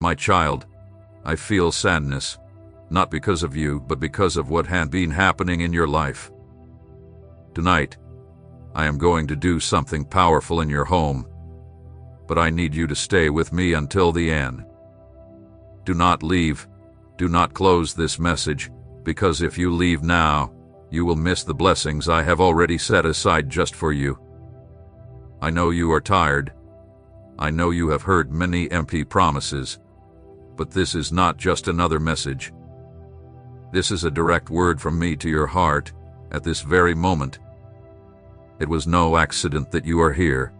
My child, I feel sadness, not because of you, but because of what had been happening in your life. Tonight, I am going to do something powerful in your home, but I need you to stay with me until the end. Do not leave. Do not close this message, because if you leave now, you will miss the blessings I have already set aside just for you. I know you are tired. I know you have heard many empty promises, but this is not just another message. This is a direct word from me to your heart at this very moment. It was no accident that you are here.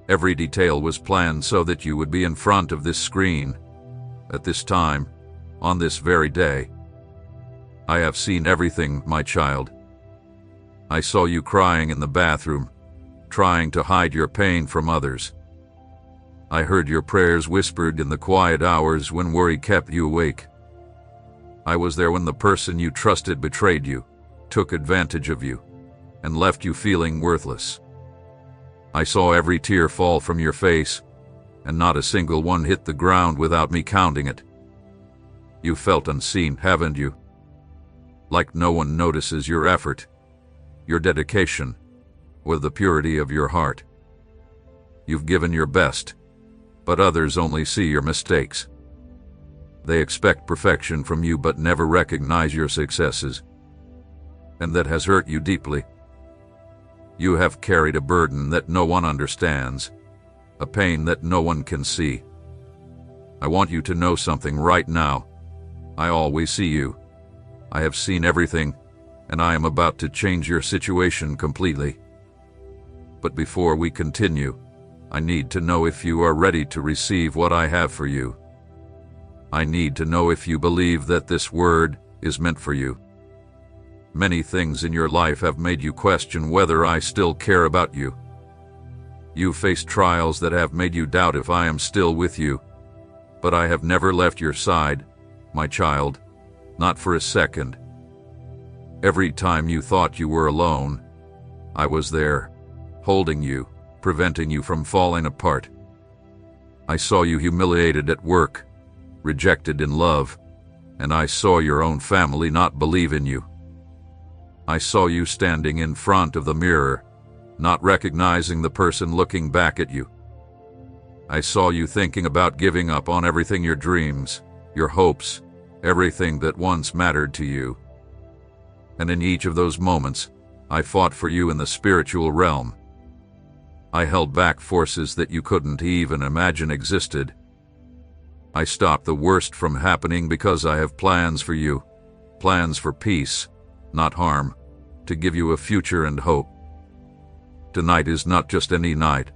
Every detail was planned so that you would be in front of this screen at this time, on this very day. I have seen everything, my child. I saw you crying in the bathroom, trying to hide your pain from others. I heard your prayers whispered in the quiet hours when worry kept you awake. I was there when the person you trusted betrayed you, took advantage of you, and left you feeling worthless. I saw every tear fall from your face, and not a single one hit the ground without me counting it. You felt unseen, haven't you? Like no one notices your effort, your dedication, or the purity of your heart. You've given your best, but others only see your mistakes. They expect perfection from you but never recognize your successes, and that has hurt you deeply. You have carried a burden that no one understands, a pain that no one can see. I want you to know something right now. I always see you. I have seen everything, and I am about to change your situation completely. But before we continue, I need to know if you are ready to receive what I have for you. I need to know if you believe that this word is meant for you. Many things in your life have made you question whether I still care about you. You faced trials that have made you doubt if I am still with you. But I have never left your side, my child, not for a second. Every time you thought you were alone, I was there, holding you, preventing you from falling apart. I saw you humiliated at work, rejected in love, and I saw your own family not believe in you. I saw you standing in front of the mirror, not recognizing the person looking back at you. I saw you thinking about giving up on everything, your dreams, your hopes, everything that once mattered to you. And in each of those moments, I fought for you in the spiritual realm. I held back forces that you couldn't even imagine existed. I stopped the worst from happening because I have plans for you, plans for peace, not harm, to give you a future and hope. Tonight is not just any night.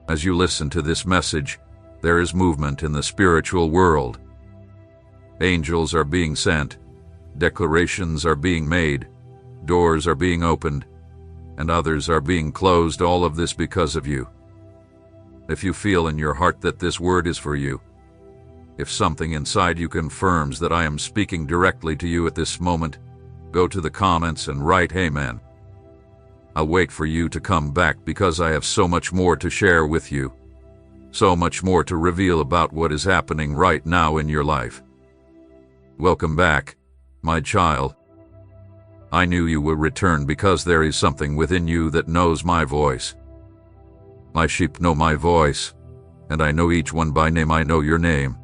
As you listen to this message, there is movement in the spiritual world. Angels are being sent, declarations are being made, doors are being opened, and others are being closed, all of this because of you. If you feel in your heart that this word is for you, if something inside you confirms that I am speaking directly to you at this moment, go to the comments and write Amen. I'll wait for you to come back because I have so much more to share with you, so much more to reveal about what is happening right now in your life. Welcome back, my child. I knew you would return because there is something within you that knows my voice. My sheep know my voice, and I know each one by name. I know your name.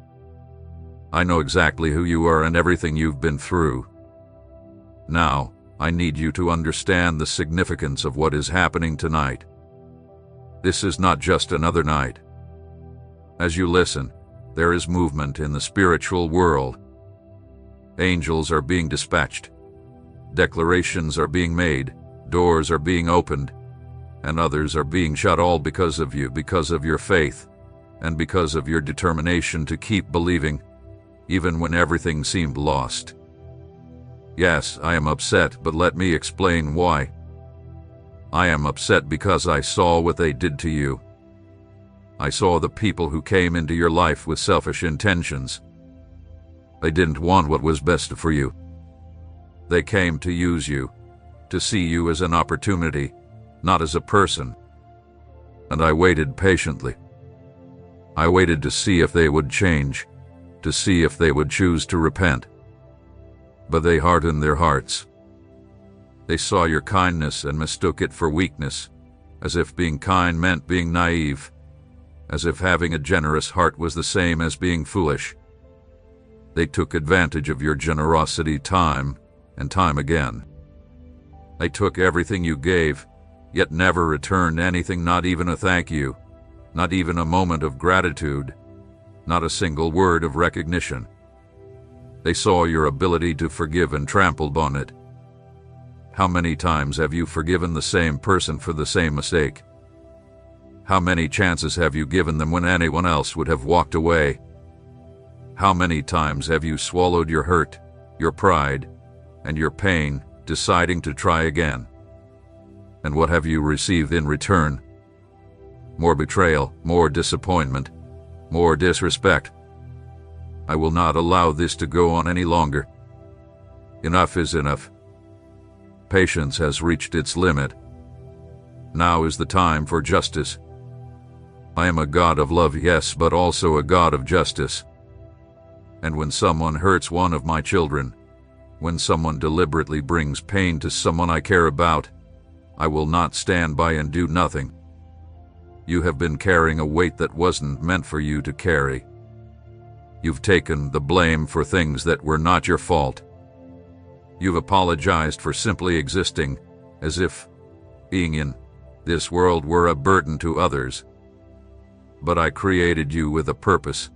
I know exactly who you are and everything you've been through. Now, I need you to understand the significance of what is happening tonight. This is not just another night. As you listen, there is movement in the spiritual world. Angels are being dispatched. Declarations are being made, doors are being opened, and others are being shut, all because of you, because of your faith, and because of your determination to keep believing, even when everything seemed lost. Yes, I am upset, but let me explain why. I am upset because I saw what they did to you. I saw the people who came into your life with selfish intentions. They didn't want what was best for you. They came to use you, to see you as an opportunity, not as a person. And I waited patiently. I waited to see if they would change, to see if they would choose to repent. But they hardened their hearts. They saw your kindness and mistook it for weakness, as if being kind meant being naive, as if having a generous heart was the same as being foolish. They took advantage of your generosity time and time again. They took everything you gave, yet never returned anything, not even a thank you, not even a moment of gratitude, not a single word of recognition. They saw your ability to forgive and trampled on it. How many times have you forgiven the same person for the same mistake? How many chances have you given them when anyone else would have walked away? How many times have you swallowed your hurt, your pride, and your pain, deciding to try again? And what have you received in return? More betrayal, more disappointment, more disrespect. I will not allow this to go on any longer. Enough is enough. Patience has reached its limit. Now is the time for justice. I am a God of love, yes, but also a God of justice. And when someone hurts one of my children, when someone deliberately brings pain to someone I care about, I will not stand by and do nothing. You have been carrying a weight that wasn't meant for you to carry. You've taken the blame for things that were not your fault. You've apologized for simply existing, as if being in this world were a burden to others. But I created you with a purpose.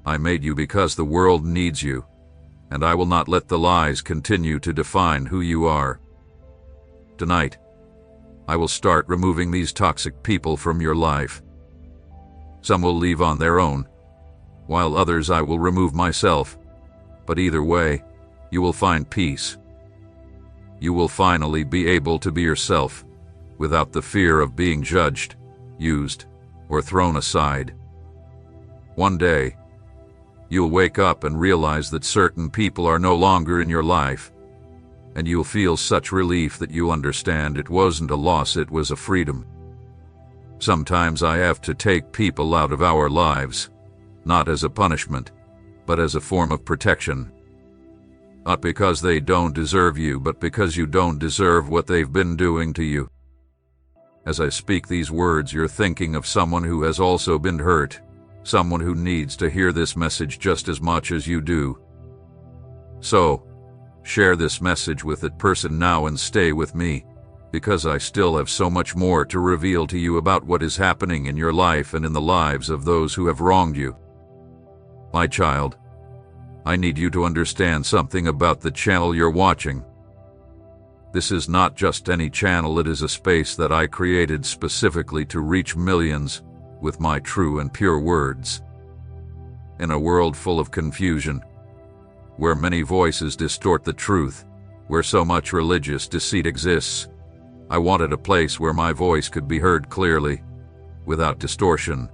I made you because the world needs you, and I will not let the lies continue to define who you are. Tonight, I will start removing these toxic people from your life. Some will leave on their own, while others I will remove myself. But either way, you will find peace. You will finally be able to be yourself, without the fear of being judged, used, or thrown aside. One day, you'll wake up and realize that certain people are no longer in your life, and you'll feel such relief that you understand it wasn't a loss, it was a freedom. Sometimes I have to take people out of our lives, not as a punishment, but as a form of protection. Not because they don't deserve you, but because you don't deserve what they've been doing to you. As I speak these words, you're thinking of someone who has also been hurt, someone who needs to hear this message just as much as you do. So, share this message with that person now and stay with me, because I still have so much more to reveal to you about what is happening in your life and in the lives of those who have wronged you. My child, I need you to understand something about the channel you're watching. This is not just any channel, it is a space that I created specifically to reach millions with my true and pure words. In a world full of confusion, where many voices distort the truth, where so much religious deceit exists, I wanted a place where my voice could be heard clearly, without distortion,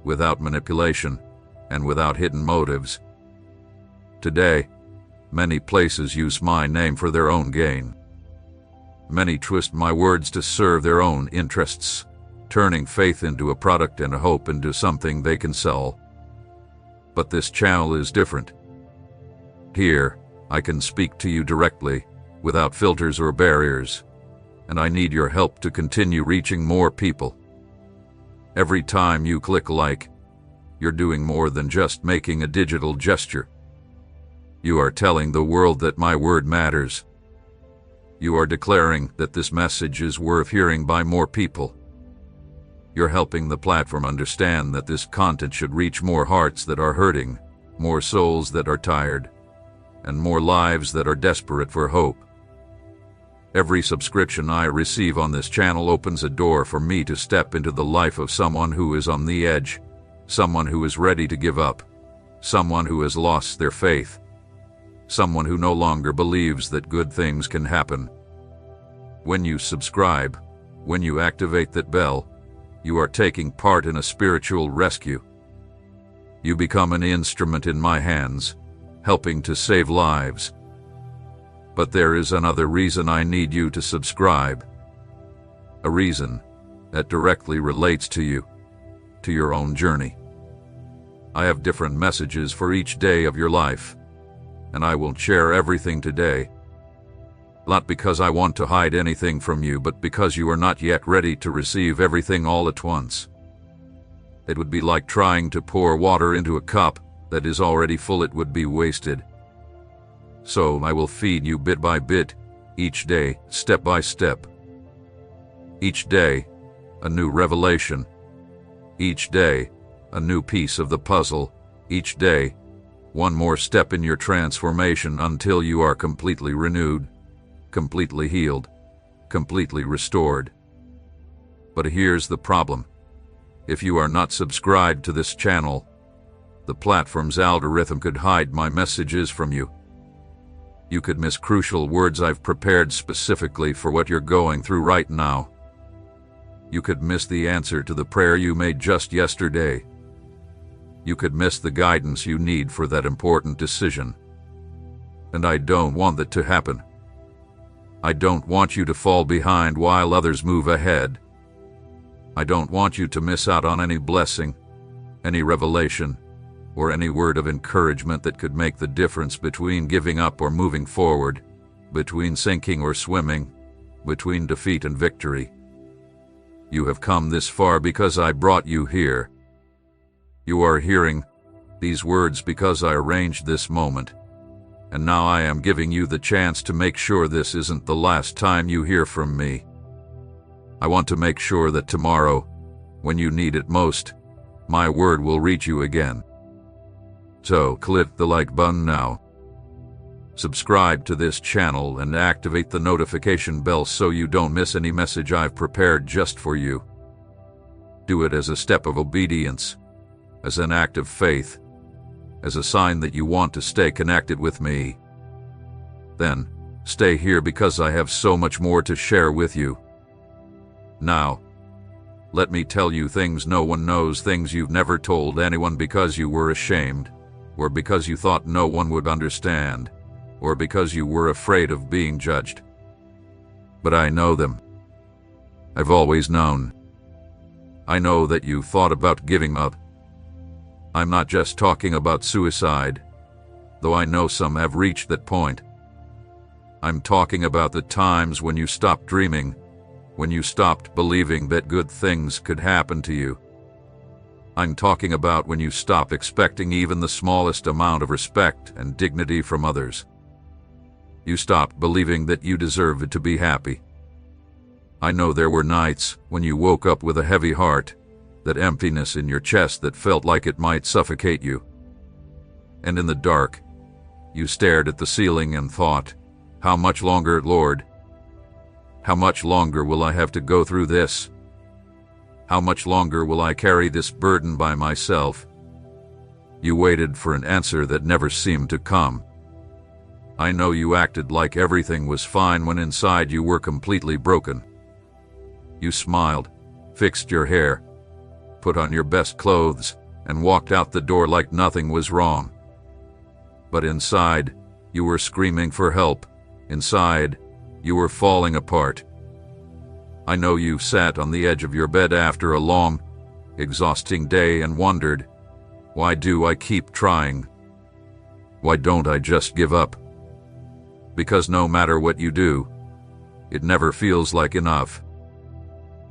without manipulation, and without hidden motives. Today, many places use my name for their own gain. Many twist my words to serve their own interests, turning faith into a product and hope into something they can sell. But this channel is different. Here, I can speak to you directly, without filters or barriers, and I need your help to continue reaching more people. Every time you click like, you're doing more than just making a digital gesture. You are telling the world that my word matters. You are declaring that this message is worth hearing by more people. You're helping the platform understand that this content should reach more hearts that are hurting, more souls that are tired, and more lives that are desperate for hope. Every subscription I receive on this channel opens a door for me to step into the life of someone who is on the edge, someone who is ready to give up, someone who has lost their faith, someone who no longer believes that good things can happen. When you subscribe, when you activate that bell, you are taking part in a spiritual rescue. You become an instrument in my hands, helping to save lives. But there is another reason I need you to subscribe. A reason that directly relates to you, to your own journey. I have different messages for each day of your life, and I will share everything today. Not because I want to hide anything from you, but because you are not yet ready to receive everything all at once. It would be like trying to pour water into a cup that is already full. It would be wasted. So I will feed you bit by bit, each day, step by step. Each day, a new revelation. Each day, a new piece of the puzzle. Each day, one more step in your transformation until you are completely renewed, completely healed, completely restored. But here's the problem. If you are not subscribed to this channel, the platform's algorithm could hide my messages from you. You could miss crucial words I've prepared specifically for what you're going through right now. You could miss the answer to the prayer you made just yesterday. You could miss the guidance you need for that important decision. And I don't want that to happen. I don't want you to fall behind while others move ahead. I don't want you to miss out on any blessing, any revelation, or any word of encouragement that could make the difference between giving up or moving forward, between sinking or swimming, between defeat and victory. You have come this far because I brought you here. You are hearing these words because I arranged this moment, and now I am giving you the chance to make sure this isn't the last time you hear from me. I want to make sure that tomorrow, when you need it most, my word will reach you again. So click the like button now. Subscribe to this channel and activate the notification bell so you don't miss any message I've prepared just for you. Do it as a step of obedience, as an act of faith, as a sign that you want to stay connected with me. Then, stay here because I have so much more to share with you. Now, let me tell you things no one knows, things you've never told anyone because you were ashamed, or because you thought no one would understand, or because you were afraid of being judged. But I know them. I've always known. I know that you thought about giving up. I'm not just talking about suicide, though I know some have reached that point. I'm talking about the times when you stopped dreaming, when you stopped believing that good things could happen to you. I'm talking about when you stopped expecting even the smallest amount of respect and dignity from others. You stopped believing that you deserved to be happy. I know there were nights when you woke up with a heavy heart, that emptiness in your chest that felt like it might suffocate you. And in the dark, you stared at the ceiling and thought, "How much longer, Lord? How much longer will I have to go through this? How much longer will I carry this burden by myself?" You waited for an answer that never seemed to come. I know you acted like everything was fine when inside you were completely broken. You smiled, fixed your hair, put on your best clothes, and walked out the door like nothing was wrong. But inside, you were screaming for help. Inside, you were falling apart. I know you sat on the edge of your bed after a long, exhausting day and wondered, why do I keep trying? Why don't I just give up? Because no matter what you do, it never feels like enough.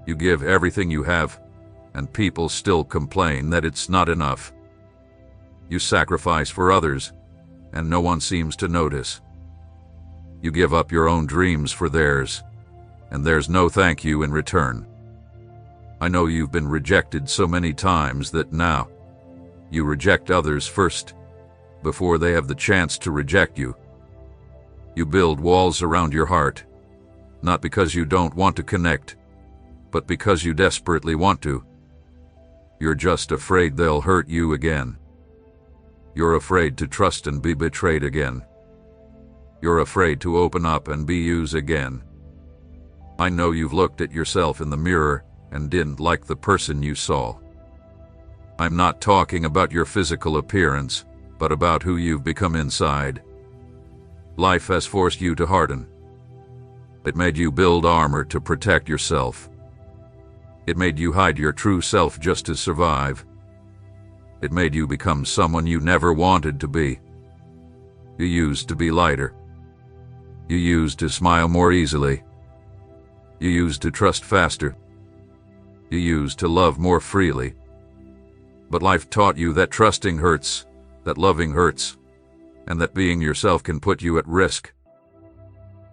You give everything you have, and people still complain that it's not enough. You sacrifice for others, and no one seems to notice. You give up your own dreams for theirs, and there's no thank you in return. I know you've been rejected so many times that now you reject others first, before they have the chance to reject you. You build walls around your heart, not because you don't want to connect, but because you desperately want to. You're just afraid they'll hurt you again. You're afraid to trust and be betrayed again. You're afraid to open up and be used again. I know you've looked at yourself in the mirror and didn't like the person you saw. I'm not talking about your physical appearance, but about who you've become inside. Life has forced you to harden. It made you build armor to protect yourself. It made you hide your true self just to survive. It made you become someone you never wanted to be. You used to be lighter. You used to smile more easily. You used to trust faster. You used to love more freely. But life taught you that trusting hurts, that loving hurts, and that being yourself can put you at risk.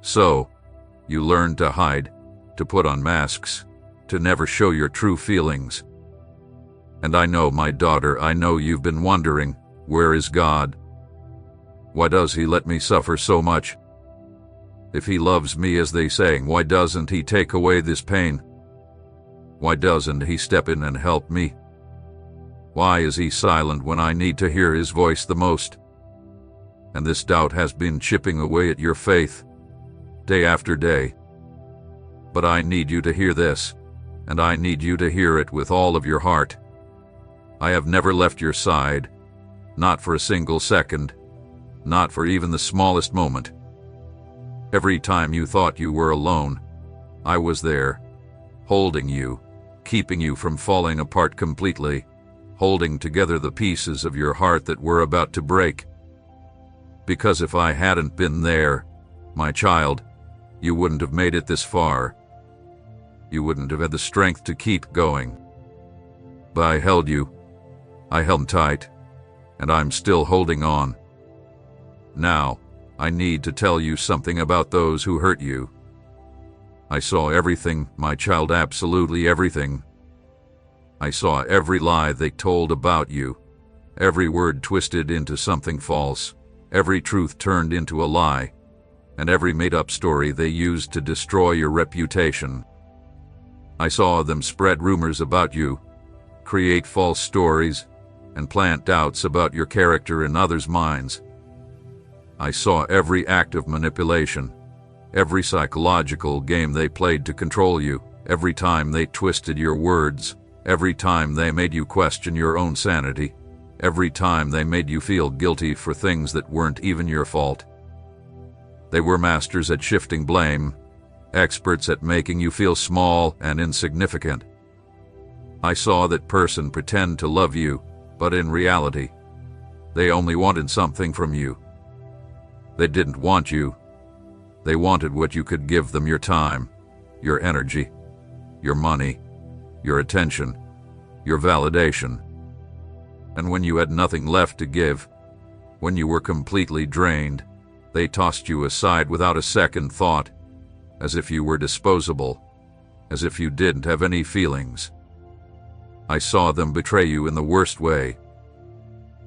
So, you learned to hide, to put on masks, to never show your true feelings. And I know, my daughter, I know you've been wondering, where is God? Why does He let me suffer so much? If He loves me as they say, why doesn't He take away this pain? Why doesn't He step in and help me? Why is He silent when I need to hear His voice the most? And this doubt has been chipping away at your faith, day after day. But I need you to hear this, and I need you to hear it with all of your heart. I have never left your side, not for a single second, not for even the smallest moment. Every time you thought you were alone, I was there, holding you, keeping you from falling apart completely, holding together the pieces of your heart that were about to break. Because if I hadn't been there, my child, you wouldn't have made it this far. You wouldn't have had the strength to keep going. But I held you. I held tight, and I'm still holding on. Now, I need to tell you something about those who hurt you. I saw everything, my child, absolutely everything. I saw every lie they told about you, every word twisted into something false, every truth turned into a lie, and every made-up story they used to destroy your reputation. I saw them spread rumors about you, create false stories, and plant doubts about your character in others' minds. I saw every act of manipulation, every psychological game they played to control you, every time they twisted your words, every time they made you question your own sanity, every time they made you feel guilty for things that weren't even your fault. They were masters at shifting blame, experts at making you feel small and insignificant. I saw that person pretend to love you, but in reality, they only wanted something from you. They didn't want you. They wanted what you could give them: your time, your energy, your money, your attention, your validation. And when you had nothing left to give, when you were completely drained, they tossed you aside without a second thought, as if you were disposable, as if you didn't have any feelings. I saw them betray you in the worst way.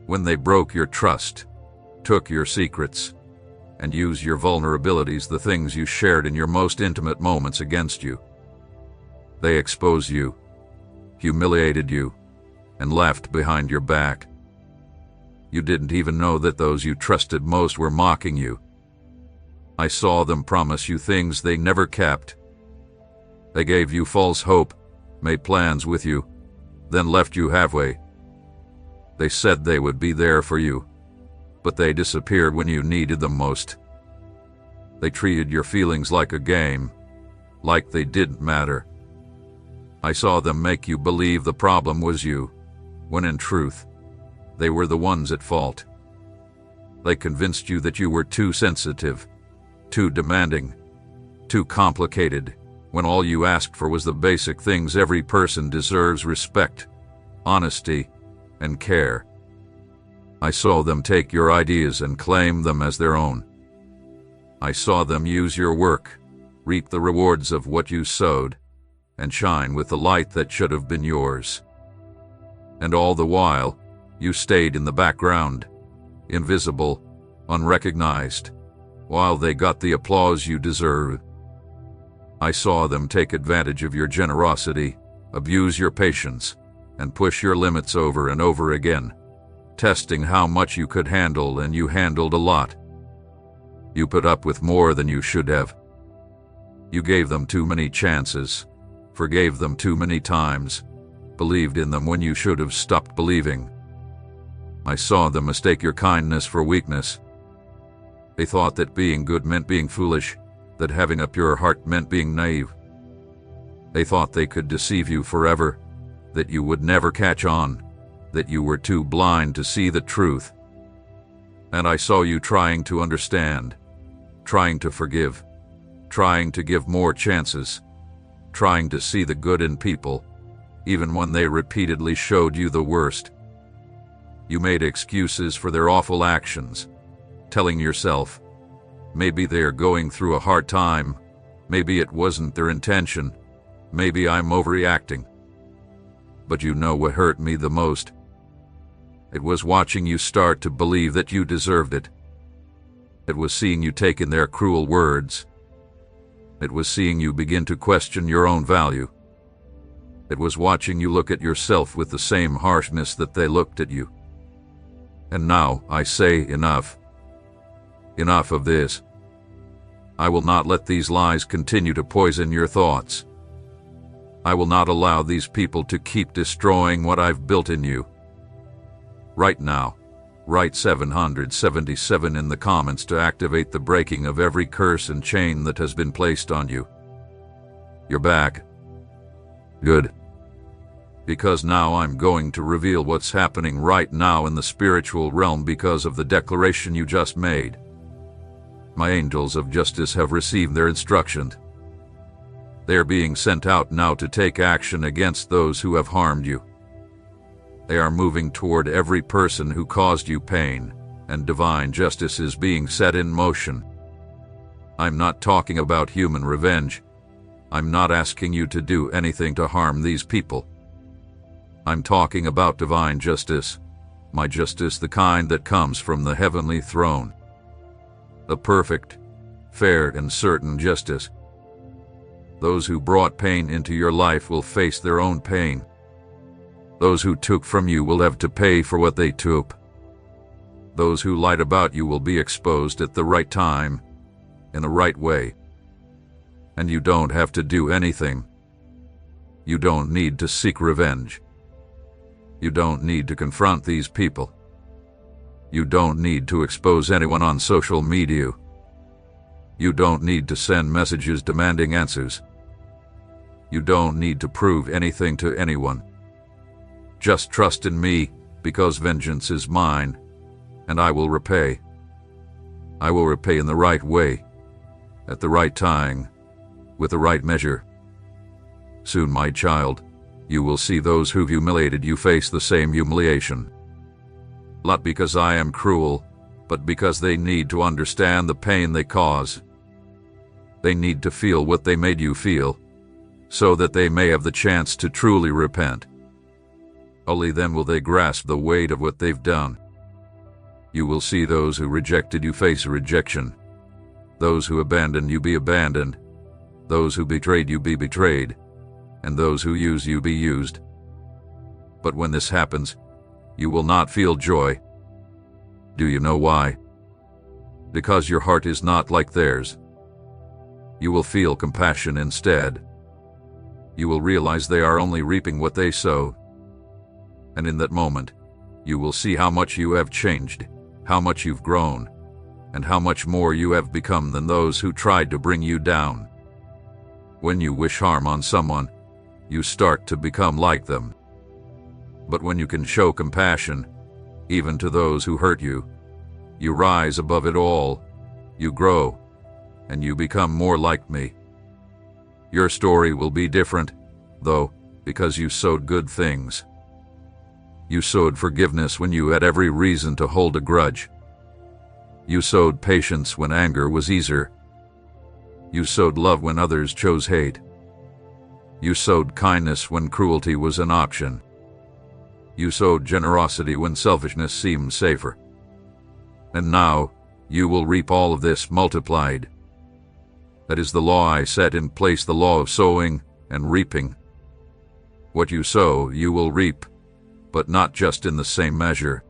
When they broke your trust, took your secrets, and used your vulnerabilities, the things you shared in your most intimate moments, against you. They exposed you, humiliated you, and left behind your back. You didn't even know that those you trusted most were mocking you. I saw them promise you things they never kept. They gave you false hope, made plans with you, then left you halfway. They said they would be there for you, but they disappeared when you needed them most. They treated your feelings like a game, like they didn't matter. I saw them make you believe the problem was you, when in truth, they were the ones at fault. They convinced you that you were too sensitive, too demanding, too complicated, when all you asked for was the basic things every person deserves: respect, honesty, and care. I saw them take your ideas and claim them as their own. I saw them use your work, reap the rewards of what you sowed, and shine with the light that should have been yours. And all the while, you stayed in the background, invisible, unrecognized, while they got the applause you deserve. I saw them take advantage of your generosity, abuse your patience, and push your limits over and over again, testing how much you could handle, and you handled a lot. You put up with more than you should have. You gave them too many chances, forgave them too many times, believed in them when you should have stopped believing. I saw them mistake your kindness for weakness. They thought that being good meant being foolish, that having a pure heart meant being naive. They thought they could deceive you forever, that you would never catch on, that you were too blind to see the truth. And I saw you trying to understand, trying to forgive, trying to give more chances, trying to see the good in people, even when they repeatedly showed you the worst. You made excuses for their awful actions, telling yourself, maybe they're going through a hard time, maybe it wasn't their intention, maybe I'm overreacting. But you know what hurt me the most? It was watching you start to believe that you deserved it. It was seeing you take in their cruel words. It was seeing you begin to question your own value. It was watching you look at yourself with the same harshness that they looked at you. And now I say enough. Enough of this. I will not let these lies continue to poison your thoughts. I will not allow these people to keep destroying what I've built in you. Right now, write 777 in the comments to activate the breaking of every curse and chain that has been placed on you. You're back. Good. Because now I'm going to reveal what's happening right now in the spiritual realm because of the declaration you just made. My angels of justice have received their instructions. They are being sent out now to take action against those who have harmed you. They are moving toward every person who caused you pain, and divine justice is being set in motion. I'm not talking about human revenge. I'm not asking you to do anything to harm these people. I'm talking about divine justice, my justice, the kind that comes from the heavenly throne. The perfect, fair, and certain justice. Those who brought pain into your life will face their own pain. Those who took from you will have to pay for what they took. Those who lied about you will be exposed at the right time, in the right way. And you don't have to do anything. You don't need to seek revenge. You don't need to confront these people. You don't need to expose anyone on social media. You don't need to send messages demanding answers. You don't need to prove anything to anyone. Just trust in me, because vengeance is mine, and I will repay. I will repay in the right way, at the right time, with the right measure. Soon, my child, you will see those who humiliated you face the same humiliation. Not because I am cruel, but because they need to understand the pain they cause. They need to feel what they made you feel, so that they may have the chance to truly repent. Only then will they grasp the weight of what they've done. You will see those who rejected you face rejection. Those who abandoned you be abandoned. Those who betrayed you be betrayed. And those who use you be used. But when this happens, you will not feel joy. Do you know why? Because your heart is not like theirs. You will feel compassion instead. You will realize they are only reaping what they sow. And in that moment, you will see how much you have changed, how much you've grown, and how much more you have become than those who tried to bring you down. When you wish harm on someone, you start to become like them. But when you can show compassion, even to those who hurt you, you rise above it all, you grow, and you become more like me. Your story will be different, though, because you sowed good things. You sowed forgiveness when you had every reason to hold a grudge. You sowed patience when anger was easier. You sowed love when others chose hate. You sowed kindness when cruelty was an option. You sowed generosity when selfishness seemed safer. And now, you will reap all of this multiplied. That is the law I set in place, the law of sowing and reaping. What you sow, you will reap, but not just in the same measure.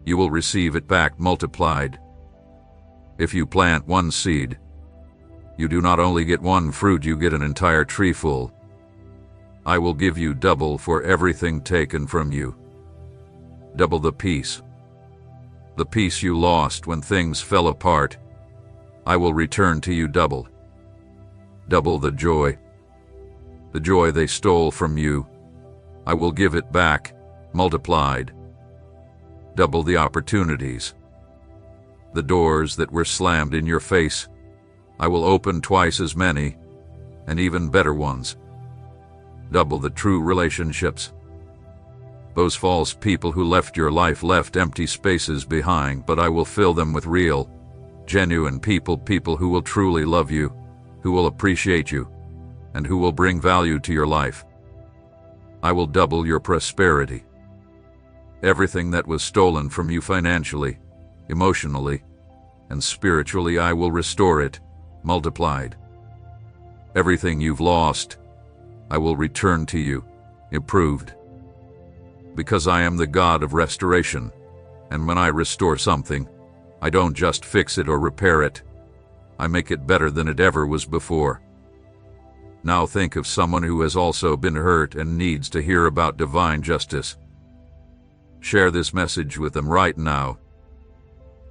You will receive it back multiplied. If you plant one seed, you do not only get one fruit, you get an entire tree full. I will give you double for everything taken from you. Double the peace. The peace you lost when things fell apart, I will return to you double. Double the joy. The joy they stole from you, I will give it back, multiplied. Double the opportunities. The doors that were slammed in your face, I will open twice as many, and even better ones. Double the true relationships. Those false people who left your life left empty spaces behind, but I will fill them with real, genuine people who will truly love you, who will appreciate you, and who will bring value to your life. I will double your prosperity. Everything that was stolen from you financially, emotionally, and spiritually, I will restore it, multiplied. Everything you've lost, I will return to you, improved. Because I am the God of restoration, and when I restore something, I don't just fix it or repair it. I make it better than it ever was before. Now think of someone who has also been hurt and needs to hear about divine justice. Share this message with them right now.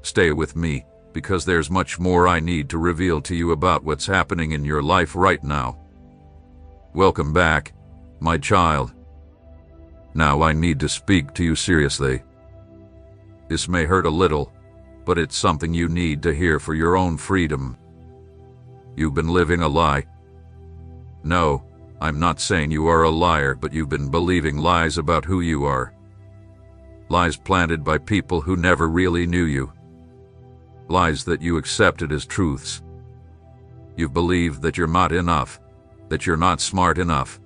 Stay with me, because there's much more I need to reveal to you about what's happening in your life right now. Welcome back, my child. Now I need to speak to you seriously. This may hurt a little, but it's something you need to hear for your own freedom. You've been living a lie. No, I'm not saying you are a liar, but you've been believing lies about who you are. Lies planted by people who never really knew you. Lies that you accepted as truths. You've believed that you're not enough, that you're not smart enough,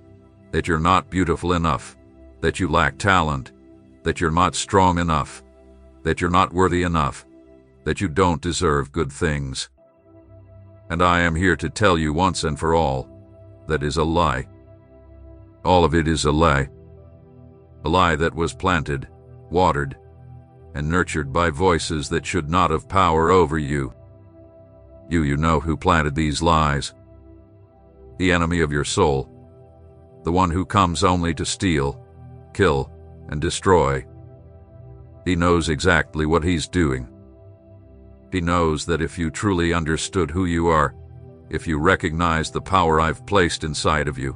that you're not beautiful enough, that you lack talent, that you're not strong enough, that you're not worthy enough, that you don't deserve good things. And I am here to tell you once and for all, that is a lie. All of it is a lie. A lie that was planted, watered, and nurtured by voices that should not have power over you. You know who planted these lies. The enemy of your soul. The one who comes only to steal, kill, and destroy. He knows exactly what he's doing. He knows that if you truly understood who you are, if you recognized the power I've placed inside of you,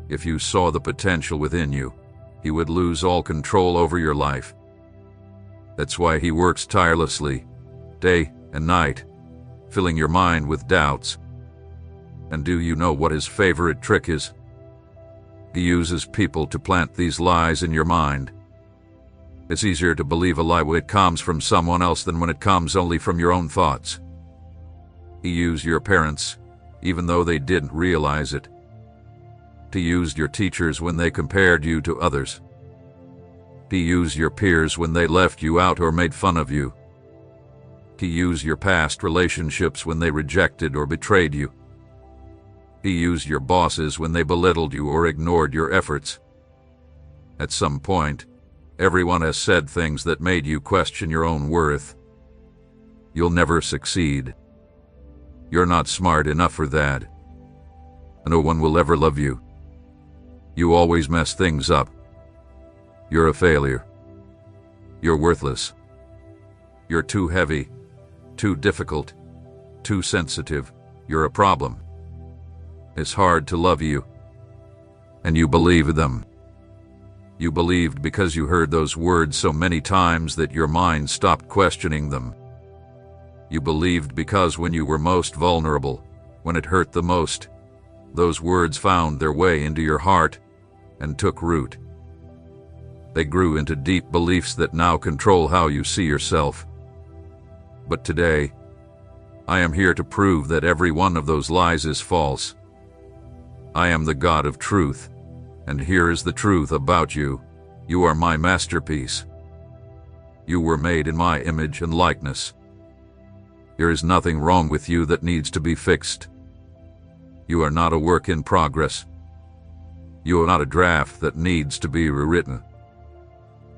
if you saw the potential within you, he would lose all control over your life. That's why he works tirelessly, day and night, filling your mind with doubts. And do you know what his favorite trick is? He uses people to plant these lies in your mind. It's easier to believe a lie when it comes from someone else than when it comes only from your own thoughts. He used your parents, even though they didn't realize it. He used your teachers when they compared you to others. He used your peers when they left you out or made fun of you. He used your past relationships when they rejected or betrayed you. He used your bosses when they belittled you or ignored your efforts. At some point, everyone has said things that made you question your own worth. You'll never succeed. You're not smart enough for that. No one will ever love you. You always mess things up. You're a failure. You're worthless. You're too heavy, too difficult, too sensitive. You're a problem. It's hard to love you. And you believe them. You believed because you heard those words so many times that your mind stopped questioning them. You believed because when you were most vulnerable, when it hurt the most, those words found their way into your heart and took root. They grew into deep beliefs that now control how you see yourself. But today, I am here to prove that every one of those lies is false. I am the God of truth, and here is the truth about you. You are my masterpiece. You were made in my image and likeness. There is nothing wrong with you that needs to be fixed. You are not a work in progress. You are not a draft that needs to be rewritten.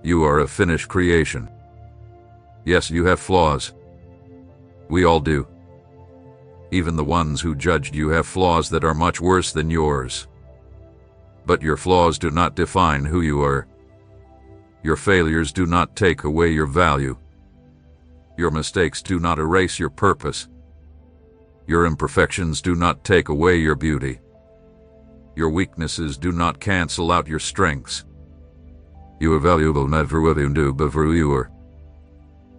You are a finished creation. Yes, you have flaws. We all do. Even the ones who judged you have flaws that are much worse than yours. But your flaws do not define who you are. Your failures do not take away your value. Your mistakes do not erase your purpose. Your imperfections do not take away your beauty. Your weaknesses do not cancel out your strengths. You are valuable not for what you do, but for who you are.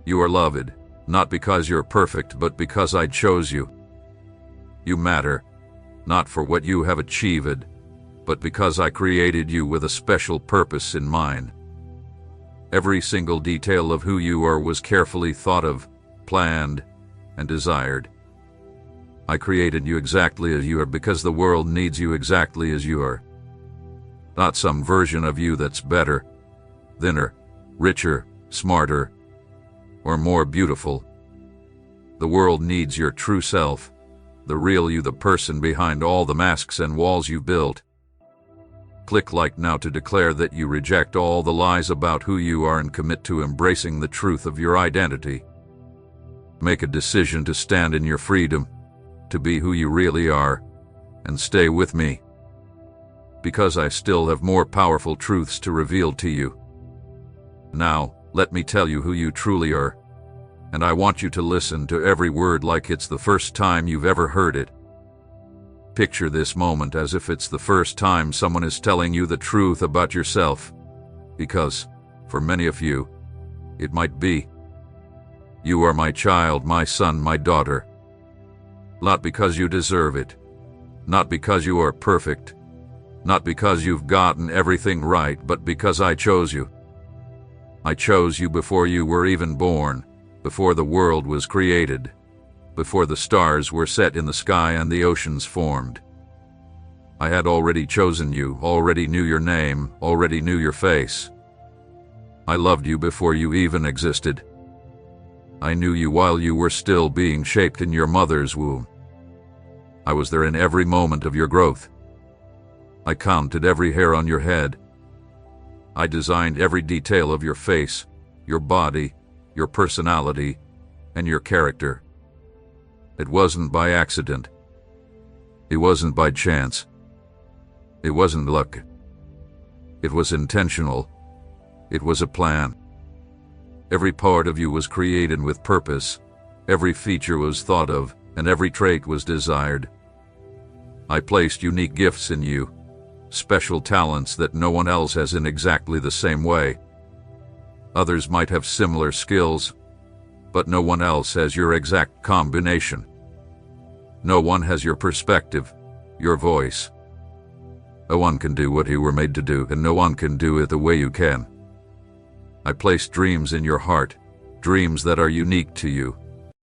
You are loved, not because you're perfect, but because I chose you. You matter, not for what you have achieved, but because I created you with a special purpose in mind. Every single detail of who you are was carefully thought of, planned, and desired. I created you exactly as you are because the world needs you exactly as you are. Not some version of you that's better, thinner, richer, smarter, or more beautiful. The world needs your true self, the real you, the person behind all the masks and walls you built. Click like now to declare that you reject all the lies about who you are and commit to embracing the truth of your identity. Make a decision to stand in your freedom, to be who you really are, and stay with me. Because I still have more powerful truths to reveal to you. Now, let me tell you who you truly are, and I want you to listen to every word like it's the first time you've ever heard it. Picture this moment as if it's the first time someone is telling you the truth about yourself, because, for many of you, it might be. You are my child, my son, my daughter. Not because you deserve it, not because you are perfect, not because you've gotten everything right, but because I chose you. I chose you before you were even born, before the world was created, before the stars were set in the sky and the oceans formed. I had already chosen you, already knew your name, already knew your face. I loved you before you even existed. I knew you while you were still being shaped in your mother's womb. I was there in every moment of your growth. I counted every hair on your head. I designed every detail of your face, your body, your personality, and your character. It wasn't by accident. It wasn't by chance. It wasn't luck. It was intentional. It was a plan. Every part of you was created with purpose. Every feature was thought of, and every trait was desired. I placed unique gifts in you, special talents that no one else has in exactly the same way. Others might have similar skills, but no one else has your exact combination. No one has your perspective, your voice. No one can do what you were made to do, and no one can do it the way you can. I placed dreams in your heart, dreams that are unique to you,